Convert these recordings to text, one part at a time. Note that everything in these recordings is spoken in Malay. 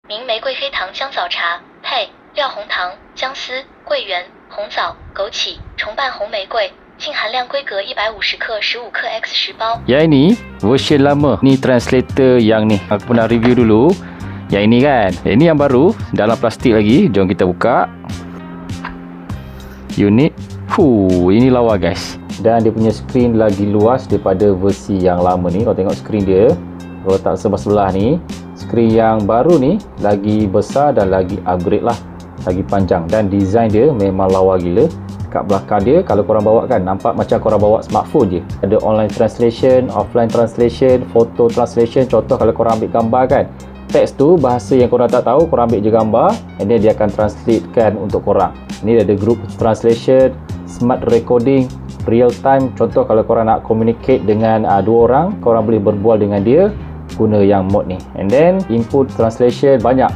名玫瑰黑糖姜枣茶，配料红糖、姜丝、桂圆、红枣、枸杞，重瓣红玫瑰。净含量规格150克15克X 10包。Yang ini version lama. Ni translator yang ni. Aku pernah review dulu. Yang ini kan. Ini yang baru. Dalam plastik lagi. Jom kita buka. Unit. Ini lawa guys. Dan dia punya skrin lagi luas daripada versi yang lama ni. Kau tengok skrin dia. Kalau tak sebelah-sebelah ni. Skrin yang baru ni lagi besar dan lagi upgrade lah. Lagi panjang. Dan design dia memang lawa gila. Kat belakang dia, kalau korang bawa kan, nampak macam korang bawa smartphone je. Ada online translation, offline translation, photo translation. Contoh kalau korang ambil gambar kan, teks tu bahasa yang korang tak tahu, korang ambil je gambar, and then dia akan translate kan untuk korang. Ni ada group translation, smart recording, real time. Contoh kalau korang nak communicate dengan dua orang, korang boleh berbual dengan dia guna yang mode ni. And then input translation, banyak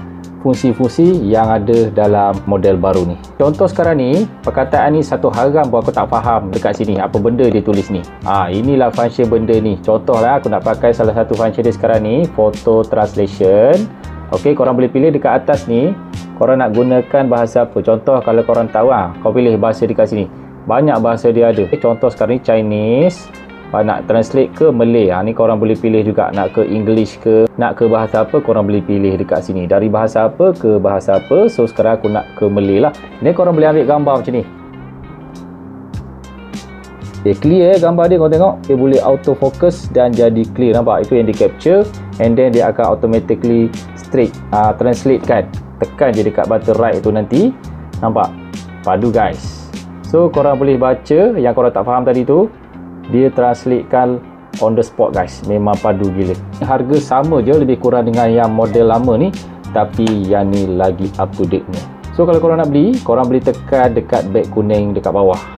fungsi-fungsi yang ada dalam model baru ni. Contoh sekarang ni, perkataan ni satu haram pun aku tak faham dekat sini. Apa benda dia tulis ni? Inilah function benda ni. Contohlah aku nak pakai salah satu function dia sekarang ni, photo translation. Okey, korang boleh pilih dekat atas ni, korang nak gunakan bahasa apa. Contoh kalau korang tahu, kau pilih bahasa dekat sini. Banyak bahasa dia ada. Contoh sekarang ni Chinese. Nak translate ke Malay, ni korang boleh pilih juga. Nak ke English ke, nak ke bahasa apa, korang boleh pilih dekat sini. Dari bahasa apa ke bahasa apa. So sekarang aku nak ke Malay lah. Ni korang boleh ambil gambar macam ni. Dia clear gambar dia, korang tengok. Dia boleh auto focus dan jadi clear. Nampak? Itu yang dia capture. And then dia akan automatically straight translate kan. Tekan je dekat button right tu nanti. Nampak? Padu guys. So korang boleh baca yang korang tak faham tadi tu. Dia translatekan on the spot guys. Memang padu gila. Harga sama je lebih kurang dengan yang model lama ni, tapi yang ni lagi up to date ni. So kalau korang nak beli, korang boleh tekan dekat beg kuning dekat bawah.